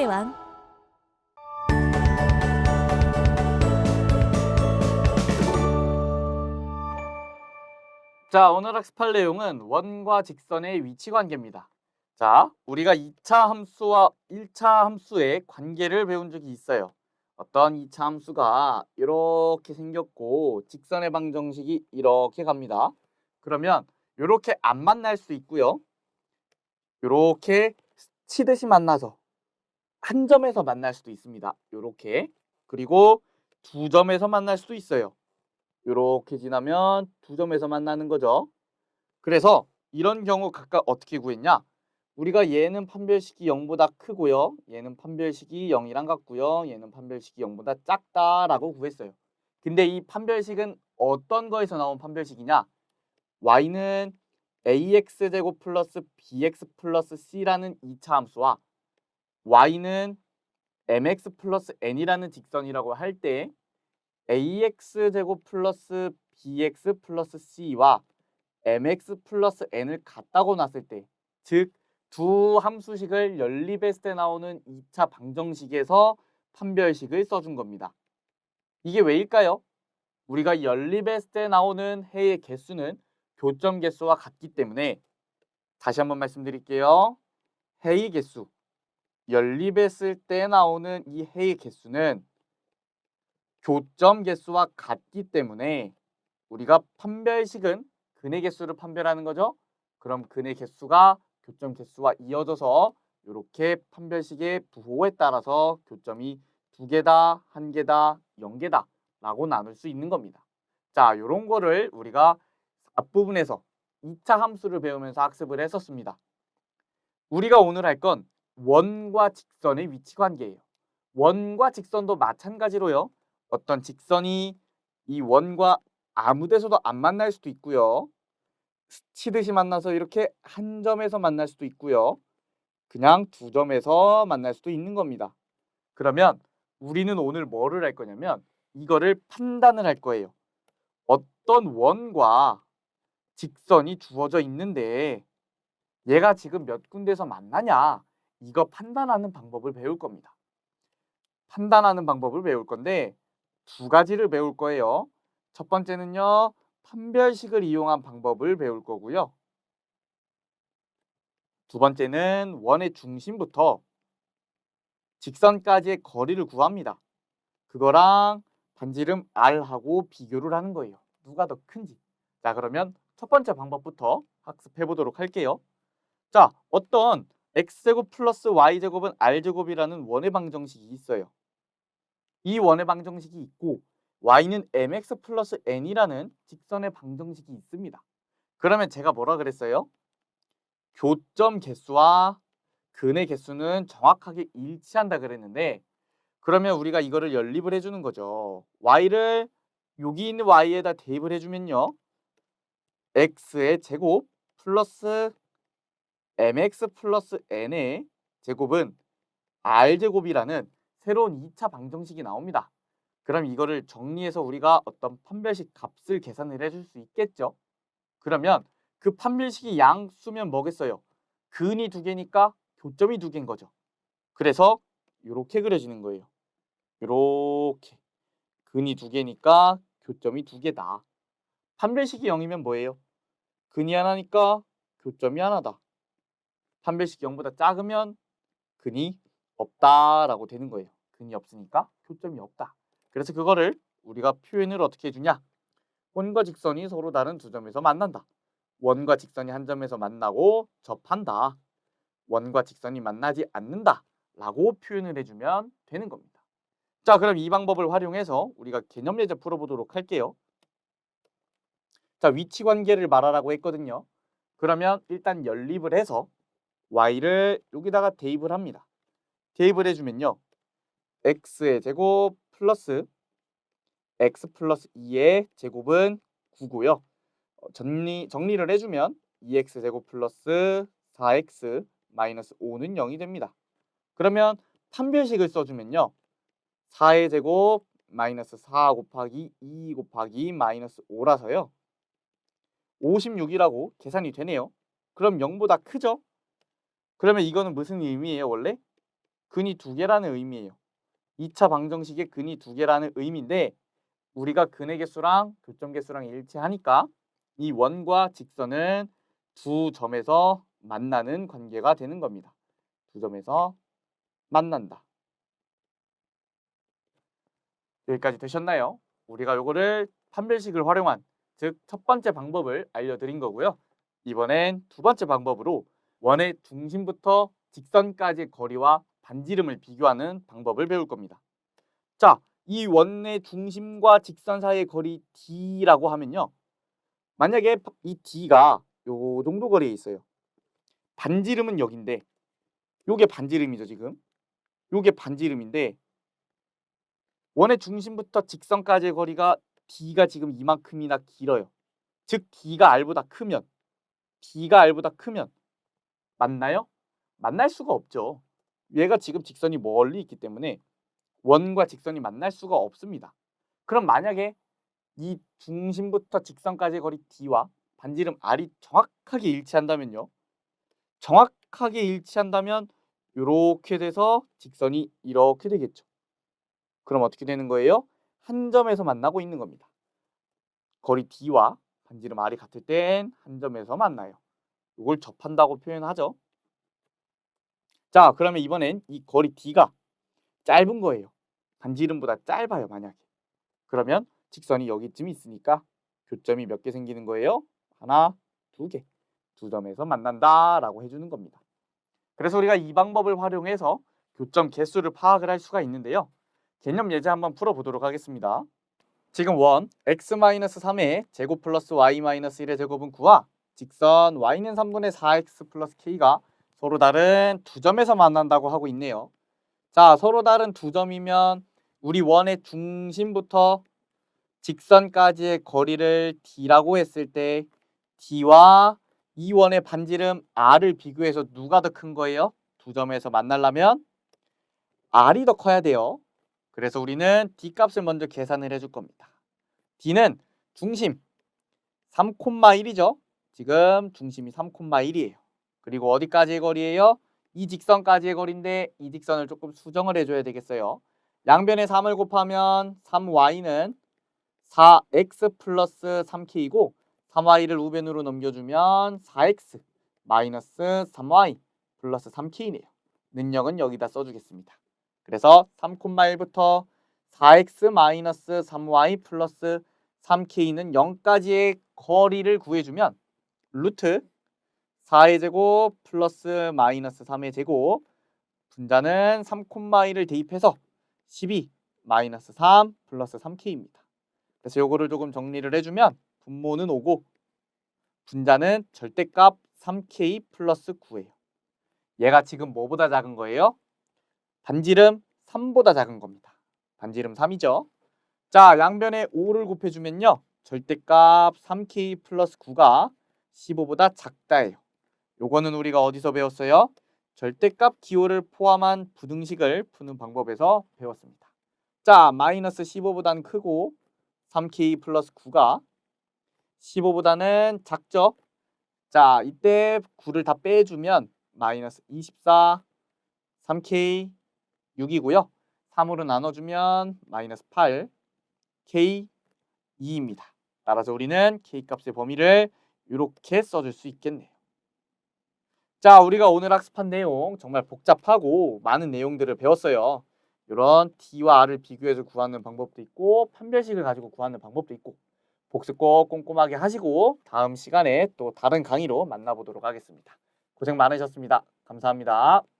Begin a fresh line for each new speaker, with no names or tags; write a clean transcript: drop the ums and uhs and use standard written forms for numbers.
수의 왕.
자, 오늘 학습할 내용은 원과 직선의 위치 관계입니다. 자, 우리가 2차 함수와 1차 함수의 관계를 배운 적이 있어요. 어떤 2차 함수가 이렇게 생겼고 직선의 방정식이 이렇게 갑니다. 그러면 이렇게 안 만날 수 있고요. 이렇게 치듯이 만나서 한 점에서 만날 수도 있습니다. 이렇게. 그리고 두 점에서 만날 수도 있어요. 이렇게 지나면 두 점에서 만나는 거죠. 그래서 이런 경우 각각 어떻게 구했냐? 우리가 얘는 판별식이 0보다 크고요. 얘는 판별식이 0이랑 같고요. 얘는 판별식이 0보다 작다라고 구했어요. 근데 이 판별식은 어떤 거에서 나온 판별식이냐? y는 ax제곱 플러스 bx 플러스 c라는 2차 함수와 y는 mx 플러스 n이라는 직선이라고 할 때 ax제곱 플러스 bx 플러스 c와 mx 플러스 n을 같다고 놨을 때, 즉 두 함수식을 연립했을 때 나오는 2차 방정식에서 판별식을 써준 겁니다. 이게 왜일까요? 우리가 연립했을 때 나오는 해의 개수는 교점 개수와 같기 때문에, 다시 한번 말씀드릴게요. 해의 개수, 연립했을 때 나오는 이 해의 개수는 교점 개수와 같기 때문에 우리가 판별식은 근의 개수를 판별하는 거죠. 그럼 근의 개수가 교점 개수와 이어져서 이렇게 판별식의 부호에 따라서 교점이 2개다, 1개다, 0개다 라고 나눌 수 있는 겁니다. 자, 이런 거를 우리가 앞부분에서 2차 함수를 배우면서 학습을 했었습니다. 우리가 오늘 할 건 원과 직선의 위치 관계예요. 원과 직선도 마찬가지로요. 어떤 직선이 이 원과 아무 데서도 안 만날 수도 있고요. 스치듯이 만나서 이렇게 한 점에서 만날 수도 있고요. 그냥 두 점에서 만날 수도 있는 겁니다. 그러면 우리는 오늘 뭐를 할 거냐면 이거를 판단을 할 거예요. 어떤 원과 직선이 주어져 있는데 얘가 지금 몇 군데서 만나냐, 이거 판단하는 방법을 배울 겁니다. 판단하는 방법을 배울 건데 두 가지를 배울 거예요. 첫 번째는요, 판별식을 이용한 방법을 배울 거고요. 두 번째는 원의 중심부터 직선까지의 거리를 구합니다. 그거랑 반지름 R하고 비교를 하는 거예요. 누가 더 큰지. 자, 그러면 첫 번째 방법부터 학습해 보도록 할게요. 자, 어떤 x제곱 플러스 y제곱은 r제곱이라는 원의 방정식이 있어요. 이 원의 방정식이 있고 y는 mx 플러스 n이라는 직선의 방정식이 있습니다. 그러면 제가 뭐라 그랬어요? 교점 개수와 근의 개수는 정확하게 일치한다 그랬는데, 그러면 우리가 이거를 연립을 해주는 거죠. y를 여기 있는 y에다 대입을 해주면요, x의 제곱 플러스 mx 플러스 n의 제곱은 r제곱이라는 새로운 2차 방정식이 나옵니다. 그럼 이거를 정리해서 우리가 어떤 판별식 값을 계산을 해줄 수 있겠죠. 그러면 그 판별식이 양수면 뭐겠어요? 근이 2개니까 교점이 2개인 거죠. 그래서 이렇게 그려지는 거예요. 이렇게 근이 2개니까 교점이 2개다. 판별식이 0이면 뭐예요? 근이 하나니까 교점이 하나다. 판별식이 0보다 작으면 근이 없다라고 되는 거예요. 근이 없으니까 교점이 없다. 그래서 그거를 우리가 표현을 어떻게 해주냐? 원과 직선이 서로 다른 두 점에서 만난다. 원과 직선이 한 점에서 만나고 접한다. 원과 직선이 만나지 않는다 라고 표현을 해주면 되는 겁니다. 자, 그럼 이 방법을 활용해서 우리가 개념 예제 풀어보도록 할게요. 자, 위치 관계를 말하라고 했거든요. 그러면 일단 연립을 해서 y를 여기다가 대입을 합니다. 대입을 해주면요, x의 제곱 플러스 x 플러스 2의 제곱은 9고요. 정리를 해주면 2x 제곱 플러스 4x 마이너스 5는 0이 됩니다. 그러면 판별식을 써주면요, 4의 제곱 마이너스 4 곱하기 2 곱하기 마이너스 5라서요 56이라고 계산이 되네요. 그럼 0보다 크죠? 그러면 이거는 무슨 의미예요 원래? 근이 두 개라는 의미예요. 2차 방정식의 근이 두 개라는 의미인데 우리가 근의 개수랑 교점 개수랑 일치하니까 이 원과 직선은 두 점에서 만나는 관계가 되는 겁니다. 두 점에서 만난다. 여기까지 되셨나요? 우리가 요거를 판별식을 활용한 즉 첫 번째 방법을 알려드린 거고요. 이번엔 두 번째 방법으로 원의 중심부터 직선까지의 거리와 반지름을 비교하는 방법을 배울 겁니다. 자, 이 원의 중심과 직선 사이의 거리 D라고 하면요. 만약에 이 D가 요 정도 거리에 있어요. 반지름은 여긴데 요게 반지름이죠, 지금. 요게 반지름인데 원의 중심부터 직선까지의 거리가 D가 지금 이만큼이나 길어요. 즉 D가 R보다 크면 맞나요? 만날 수가 없죠. 얘가 지금 직선이 멀리 있기 때문에 원과 직선이 만날 수가 없습니다. 그럼 만약에 이 중심부터 직선까지의 거리 D와 반지름 R이 정확하게 일치한다면요. 정확하게 일치한다면 이렇게 돼서 직선이 이렇게 되겠죠. 그럼 어떻게 되는 거예요? 한 점에서 만나고 있는 겁니다. 거리 D와 반지름 R이 같을 땐 한 점에서 만나요. 이걸 접한다고 표현하죠. 자, 그러면 이번엔 이 거리 D가 짧은 거예요. 반지름보다 짧아요, 만약에. 그러면 직선이 여기쯤 있으니까 교점이 몇 개 생기는 거예요? 하나, 두 개. 두 점에서 만난다라고 해주는 겁니다. 그래서 우리가 이 방법을 활용해서 교점 개수를 파악을 할 수가 있는데요. 개념 예제 한번 풀어보도록 하겠습니다. 지금 원 x-3의 제곱 플러스 y-1의 제곱은 9와 직선 y는 3분의 4x 플러스 k가 서로 다른 두 점에서 만난다고 하고 있네요. 자, 서로 다른 두 점이면 우리 원의 중심부터 직선까지의 거리를 d라고 했을 때 d와 이 원의 반지름 r을 비교해서 누가 더 큰 거예요? 두 점에서 만나려면 r이 더 커야 돼요. 그래서 우리는 d 값을 먼저 계산을 해줄 겁니다. d는 중심 3,1이죠. 지금 중심이 3,1이에요. 그리고 어디까지의 거리예요? 이 직선까지의 거리인데 이 직선을 조금 수정을 해줘야 되겠어요. 양변에 3을 곱하면 3y는 4x 플러스 3k이고 3y를 우변으로 넘겨주면 4x 마이너스 3y 플러스 3k이네요. 능력은 여기다 써주겠습니다. 그래서 3,1부터 4x 마이너스 3y 플러스 3k는 0까지의 거리를 구해주면 루트 4의 제곱 플러스 마이너스 3의 제곱 분자는 3,1을 대입해서 12 마이너스 3 플러스 3k입니다. 그래서 요거를 조금 정리를 해주면 분모는 5고 분자는 절대값 3k 플러스 9예요. 얘가 지금 뭐보다 작은 거예요? 반지름 3보다 작은 겁니다. 반지름 3이죠. 자, 양변에 5를 곱해주면요. 절대값 3k 플러스 9가 15보다 작다예요. 요거는 우리가 어디서 배웠어요? 절대값 기호를 포함한 부등식을 푸는 방법에서 배웠습니다. 자, 마이너스 15보다는 크고 3k 플러스 9가 15보다는 작죠? 자, 이때 9를 다 빼주면 마이너스 24, 3k 6이고요. 3으로 나눠주면 마이너스 8, k 2입니다. 따라서 우리는 k 값의 범위를 이렇게 써줄 수 있겠네요. 자, 우리가 오늘 학습한 내용 정말 복잡하고 많은 내용들을 배웠어요. 이런 D와 R을 비교해서 구하는 방법도 있고 판별식을 가지고 구하는 방법도 있고 복습 꼭 꼼꼼하게 하시고 다음 시간에 또 다른 강의로 만나보도록 하겠습니다. 고생 많으셨습니다. 감사합니다.